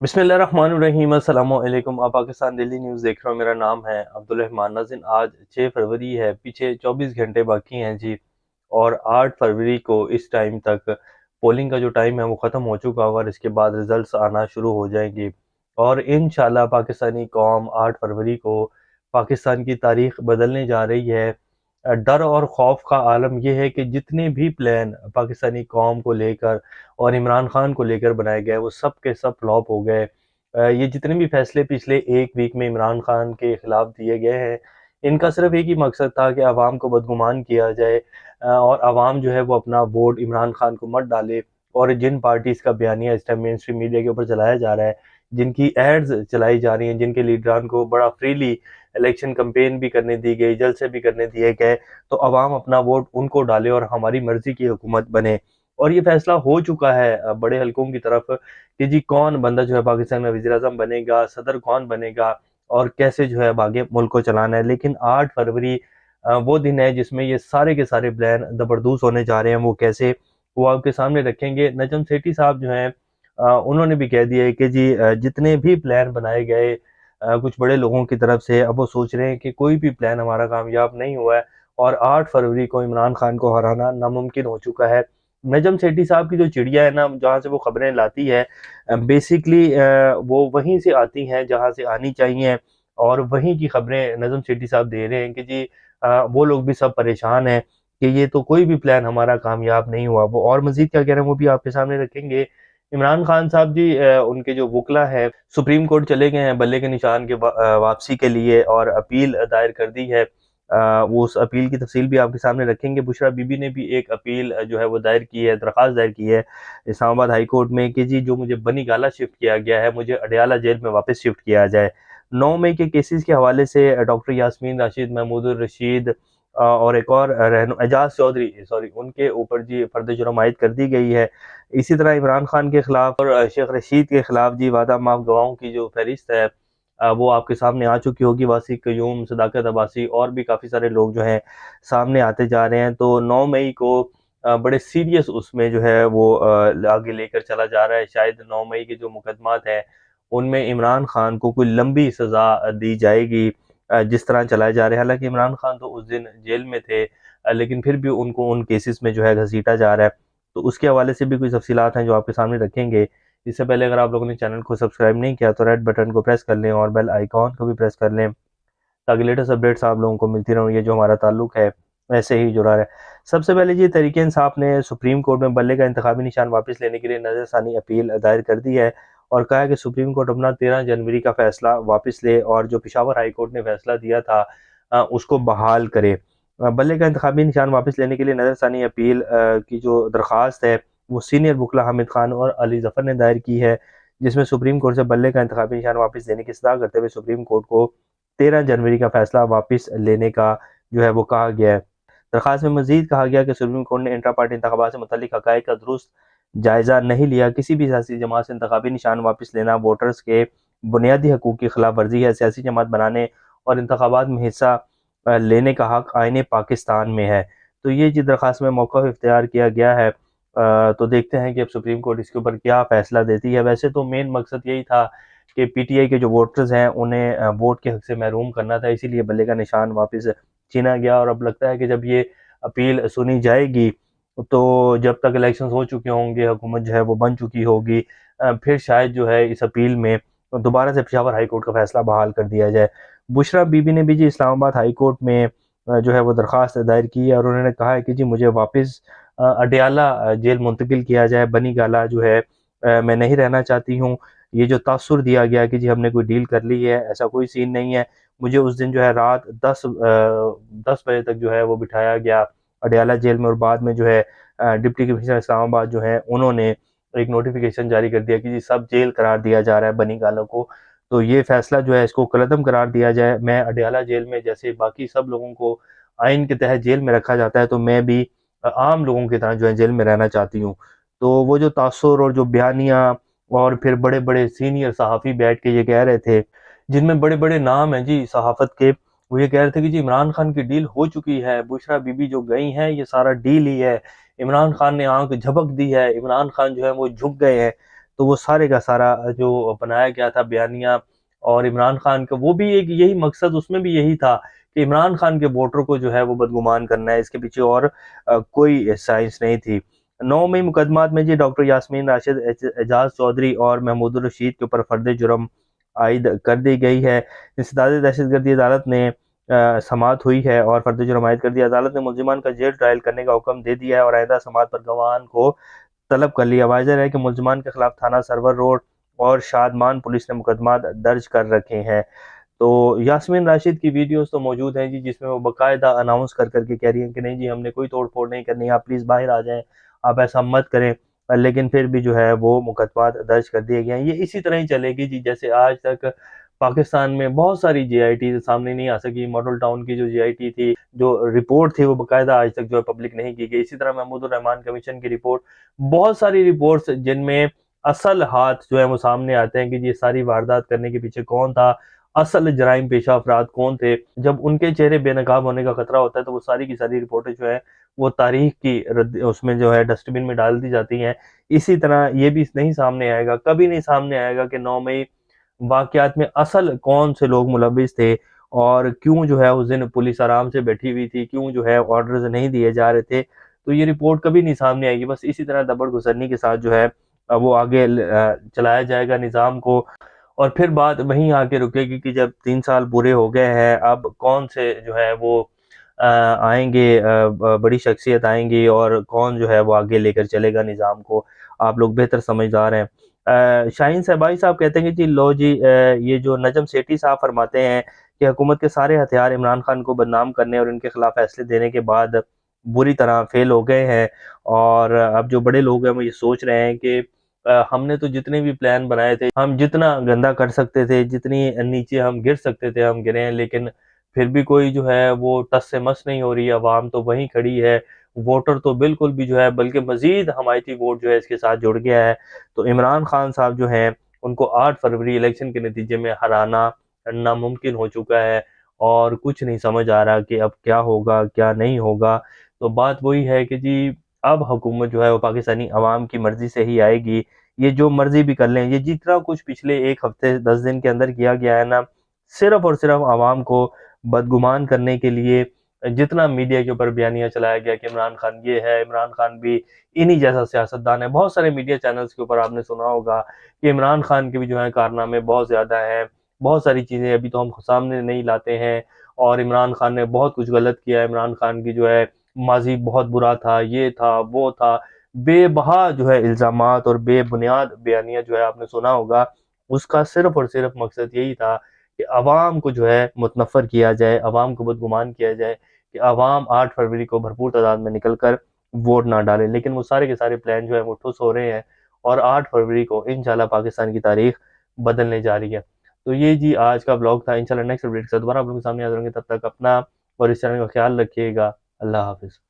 बिस्मिल्लाहिर्रहमानिर्रहीम अस्सलामु अलैकुम। आप पाकिस्तान डेली न्यूज़ देख रहे हो। मेरा नाम है अब्दुल रहमान नाज़िन। आज 6 फरवरी है, पीछे 24 घंटे बाकी हैं जी। और 8 फरवरी को इस टाइम तक पोलिंग का जो टाइम है वो ख़त्म हो चुका होगा और इसके बाद रिज़ल्ट्स आना शुरू हो जाएंगे। और इंशाल्लाह पाकिस्तानी कौम 8 फरवरी को पाकिस्तान की तारीख बदलने जा रही है। डर और खौफ का आलम यह है कि जितने भी प्लान पाकिस्तानी कौम को लेकर और इमरान खान को लेकर बनाए गए वो सब के सब फ्लॉप हो गए। ये जितने भी फैसले पिछले एक वीक में इमरान खान के खिलाफ दिए गए हैं, इनका सिर्फ एक ही मकसद था कि अवाम को बदगुमान किया जाए और अवाम जो है वो अपना वोट इमरान खान को मत डाले। और जिन पार्टीज़ का बयानिया इस टाइम मेन स्ट्रीम मीडिया के ऊपर चलाया जा रहा है, जिनकी एड्स चलाई जा रही हैं, जिनके लीडरान को बड़ा फ्रीली इलेक्शन कैंपेन भी करने दी गई, जलसे भी करने दिए गए, तो अवाम अपना वोट उनको डाले और हमारी मर्जी की हुकूमत बने। और ये फैसला हो चुका है बड़े हलकों की तरफ कि जी कौन बंदा जो है पाकिस्तान में वज़ीर-ए-आज़म बनेगा, सदर कौन बनेगा और कैसे जो है अब आगे मुल्क को चलाना है। लेकिन 8 फरवरी वो दिन है जिसमें ये सारे के सारे प्लान ज़बरदस्त होने जा रहे हैं। वो कैसे, वो आपके सामने रखेंगे। नजम सेठी साहब जो हैं उन्होंने भी कह दिया है कि जी जितने भी प्लान बनाए गए कुछ बड़े लोगों की तरफ से, अब वो सोच रहे हैं कि कोई भी प्लान हमारा कामयाब नहीं हुआ है और 8 फरवरी को इमरान खान को हराना नामुमकिन हो चुका है। नजम सेठी साहब की जो चिड़िया है ना, जहाँ से वो खबरें लाती है, बेसिकली वो वहीं से आती हैं जहाँ से आनी चाहिए और वहीं की खबरें नजम सेठी साहब दे रहे हैं कि जी वो लोग भी सब परेशान हैं कि ये तो कोई भी प्लान हमारा कामयाब नहीं हुआ। वो और मजीद क्या कह रहे हैं वो भी आपके सामने रखेंगे। इमरान खान साहब जी उनके जो वकला है सुप्रीम कोर्ट चले गए हैं बल्ले के निशान के वापसी के लिए और अपील दायर कर दी है। वो उस अपील की तफसील भी आपके सामने रखेंगे। बुशरा बीबी ने भी एक अपील जो है वो दायर की है, दरख्वास्त दायर की है इस्लामाबाद हाई कोर्ट में कि जी जो मुझे बनी गाला शिफ्ट किया गया है, मुझे अडयाला जेल में वापस शिफ्ट किया जाए। 9 मई के केसेस के हवाले से डॉक्टर यास्मीन राशिद, महमूद रशीद और एक और एजाज चौधरी, सॉरी, उनके ऊपर जी फर्द जुर्म आयद कर दी गई है। इसी तरह इमरान खान के खिलाफ और शेख रशीद के खिलाफ जी वादा माफ गवाहों की जो फहरिस्त है वो आपके सामने आ चुकी होगी। वासी क्यूम, सदाकत अब्बासी और भी काफ़ी सारे लोग जो हैं सामने आते जा रहे हैं। तो 9 मई को बड़े सीरियस उसमें जो है वो आगे लेकर चला जा रहा है। शायद 9 मई के जो मुकदमात हैं उनमें इमरान खान को कोई लंबी सज़ा दी जाएगी जिस तरह चलाए जा रहे हैं। हालांकि इमरान खान तो उस दिन जेल में थे, लेकिन फिर भी उनको उन केसेस में जो है घसीटा जा रहा है। तो उसके हवाले से भी कुछ तफसीलात हैं जो आपके सामने रखेंगे। इससे पहले अगर आप लोगों ने चैनल को सब्सक्राइब नहीं किया तो रेड बटन को प्रेस कर लें और बेल आइकॉन को भी प्रेस कर लें ताकि लेटेस्ट अपडेट्स आप लोगों को मिलती रहें। ये जो हमारा ताल्लुक है ऐसे ही जुड़ा रहे। सबसे पहले जी तहरीक इंसाफ ने सुप्रीम कोर्ट में बल्ले का इंतखाबी निशान वापस लेने के लिए नज़रसानी अपील दायर कर दी है और कहा है कि सुप्रीम कोर्ट अपना 13 जनवरी का फैसला वापस ले और जो पिशावर हाई कोर्ट ने फैसला दिया था उसको बहाल करे। बल्ले का इंतखाबी निशान वापस लेने के लिए नज़रसानी अपील की जो दरख्वास्त है वो सीनियर वकला हामिद खान और अली जफ़र ने दायर की है, जिसमें सुप्रीम कोर्ट से बल्ले का इंतखाबी निशान वापस देने की सलाह करते हुए सुप्रीम कोर्ट को 13 जनवरी का फैसला वापस लेने का जो है वो कहा गया है। दरख्वास्त में मजीद कहा गया कि सुप्रीम कोर्ट ने इंट्रा पार्टी इंतखाबात से मुतल्लिक हक़ाइक़ का दुरुस्त जायज़ा नहीं लिया। किसी भी सियासी जमात से इंतखाबी निशान वापस लेना वोटर्स के बुनियादी हकूक़ की खिलाफ वर्जी है। सियासी जमात बनाने और इंतखाबात में हिस्सा लेने का हक आईने पाकिस्तान में है। तो ये जी दरख्वास्त में मौक़िफ़ इख्तियार किया गया है। तो देखते हैं कि अब सुप्रीम कोर्ट इसके ऊपर क्या फ़ैसला देती है। वैसे तो मेन मकसद यही था कि पीटीआई के जो वोटर्स हैं उन्हें वोट के हक से महरूम करना था, इसीलिए बल्ले का निशान वापस छीना गया। और अब लगता है कि जब ये अपील सुनी जाएगी तो जब तक इलेक्शंस हो चुके होंगे, हुकूमत जो है वो बन चुकी होगी, फिर शायद जो है इस अपील में दोबारा से पेशावर हाई कोर्ट का फैसला बहाल कर दिया जाए। बुशरा बीबी ने भी जी इस्लामाबाद हाई कोर्ट में जो है वो दरख्वास्त दायर की है और उन्होंने कहा है कि जी मुझे वापस अडयाला जेल मुंतकिल किया जाए। बनी गाला जो है मैं नहीं रहना चाहती हूँ। ये जो तासुर दिया गया कि जी हमने कोई डील कर ली है, ऐसा कोई सीन नहीं है। मुझे उस दिन जो है रात 10 बजे तक जो है वो बिठाया गया अडयाला जेल में और बाद में जो है डिप्टी कमिश्नर इस्लामाबाद जो है उन्होंने एक नोटिफिकेशन जारी कर दिया कि जी सब जेल करार दिया जा रहा है बनी गालों को। तो ये फैसला जो है इसको कलअदम करार दिया जाए। मैं अडयाला जेल में जैसे बाकी सब लोगों को आइन के तहत जेल में रखा जाता है, तो मैं भी आम लोगों की तरह जो है जेल में रहना चाहती हूँ। तो वो जो तासुर और जो बयानिया और फिर बड़े-बड़े सीनियर सहाफ़ी बैठ के ये कह रहे थे, जिनमें बड़े-बड़े नाम हैं जी सहाफ़त के, वो ये कह रहे थे कि जी इमरान खान की डील हो चुकी है, बुशरा बीबी जो गई हैं ये सारा डील ही है, इमरान खान ने आँख झपक दी है, इमरान खान जो है वो झुक गए हैं। तो वो सारे का सारा जो बनाया गया था बयानिया, और इमरान खान का वो भी एक यही मकसद, उसमें भी यही था कि इमरान खान के वोटर को जो है वो बदगुमान करना है, इसके पीछे और कोई साइंस नहीं थी। 9 मई मुकदमात में जी डॉक्टर यास्मीन राशिद, एजाज चौधरी और महमूद रशीद के ऊपर फर्द जुर्म आयद कर दी गई है। इंसदाद दहशतगर्दी अदालत ने समाअत हुई है और फर्द जुर्म आयद कर दिया। अदालत ने मुलजिमान का जेल ट्रायल करने का हुक्म दे दिया है और आइंदा समाअत पर गवाहान को तलब कर लिया। वाज़ेह है कि मुलजिमान के खिलाफ थाना सरवर रोड और शादमान पुलिस ने मुकदमा दर्ज कर रखे हैं। तो यास्मीन राशिद की वीडियोस तो मौजूद हैं जी, जिसमें वो बाकायदा अनाउंस कर करके कह रही हैं कि नहीं जी हमने कोई तोड़ फोड़ नहीं करनी, आप प्लीज़ बाहर आ जाएं, आप ऐसा मत करें। लेकिन फिर भी जो है वो मुकदमा दर्ज कर दिए गए हैं। ये इसी तरह ही चलेगी जी, जैसे आज तक पाकिस्तान में बहुत सारी जीआईटी सामने नहीं आ सकी। मॉडल टाउन की जो जीआईटी थी, जो रिपोर्ट थी, वो बाकायदा आज तक जो है पब्लिक नहीं की गई। इसी तरह महमूद रहमान कमीशन की रिपोर्ट, बहुत सारी रिपोर्ट्स जिनमें असल हाथ जो है वो सामने आते हैं कि ये सारी वारदात करने के पीछे कौन था, असल जराइम पेशा अफराद कौन थे। जब उनके चेहरे बेनकाब होने का खतरा होता है तो वो सारी की सारी रिपोर्टें जो है वो तारीख की उसमें जो है डस्टबिन में डाल दी जाती हैं। इसी तरह ये भी नहीं सामने आएगा, कभी नहीं सामने आएगा कि 9 मई वाकयात में असल कौन से लोग मुलविस थे और क्यों जो है उस दिन पुलिस आराम से बैठी हुई थी, क्यों जो है ऑर्डर्स नहीं दिए जा रहे थे। तो ये रिपोर्ट कभी नहीं सामने आएगी। बस इसी तरह दबड़ गुजरनी के साथ जो है वो आगे चलाया जाएगा निज़ाम को, और फिर बात वहीं आके रुकेगी कि जब 3 साल पूरे हो गए हैं, अब कौन से जो है वो आएंगे, बड़ी शख्सियत आएंगी और कौन जो है वो आगे लेकर चलेगा निज़ाम को। आप लोग बेहतर समझदार हैं। शाहीन साहबाई साहब कहते हैं कि जी लो जी, ये जो नजम सेठी साहब फरमाते हैं कि हुकूमत के सारे हथियार इमरान खान को बदनाम करने और इनके खिलाफ फैसले देने के बाद बुरी तरह फेल हो गए हैं, और अब जो बड़े लोग हैं वो ये सोच रहे हैं कि हमने तो जितने भी प्लान बनाए थे, हम जितना गंदा कर सकते थे, जितनी नीचे हम गिर सकते थे हम गिरे हैं, लेकिन फिर भी कोई जो है वो टस से मस नहीं हो रही है। अवाम तो वहीं खड़ी है, वोटर तो बिल्कुल भी जो है बल्कि मजीद हमायती वोट जो है इसके साथ जुड़ गया है। तो इमरान खान साहब जो हैं उनको 8 फरवरी इलेक्शन के नतीजे में हराना नामुमकिन हो चुका है, और कुछ नहीं समझ आ रहा कि अब क्या होगा क्या नहीं होगा। तो बात वही है कि जी अब हुकूमत जो है वो पाकिस्तानी अवाम की मर्जी से ही आएगी। ये जो मर्जी भी कर लें, ये जितना कुछ पिछले 1 हफ्ते 10 दिन के अंदर किया गया है ना, सिर्फ और सिर्फ आवाम को बदगुमान करने के लिए। जितना मीडिया के ऊपर बयानियां चलाया गया कि इमरान खान ये है, इमरान खान भी इन्हीं जैसा सियासतदान है। बहुत सारे मीडिया चैनल्स के ऊपर आपने सुना होगा कि इमरान खान के भी जो है कारनामे बहुत ज़्यादा हैं, बहुत सारी चीज़ें अभी तो हम सामने नहीं लाते हैं, और इमरान खान ने बहुत कुछ गलत किया है। इमरान खान की जो है माजी बहुत बुरा था, ये था वो था, बेबहा जो है इल्ज़ामात और बेबुनियाद बयानियां जो है आपने सुना होगा। उसका सिर्फ और सिर्फ मकसद यही था कि अवाम को जो है मुतनफ़र किया जाए, अवाम को बदगुमान किया जाए, कि अवाम 8 फरवरी को भरपूर तादाद में निकल कर वोट ना डालें। लेकिन वो सारे के सारे प्लान जो है वो ठुस हो रहे हैं, और 8 फरवरी को इंशाल्लाह पाकिस्तान की तारीख बदलने जा रही है। तो ये जी आज का ब्लॉग था। इंशाल्लाह नेक्स्ट अपडेट के साथ दोबारा आप लोगों के सामने हाज़िर होंगे। तब तक अपना और इस चैनल का ख्याल रखिएगा। अल्लाह हाफ़िज़।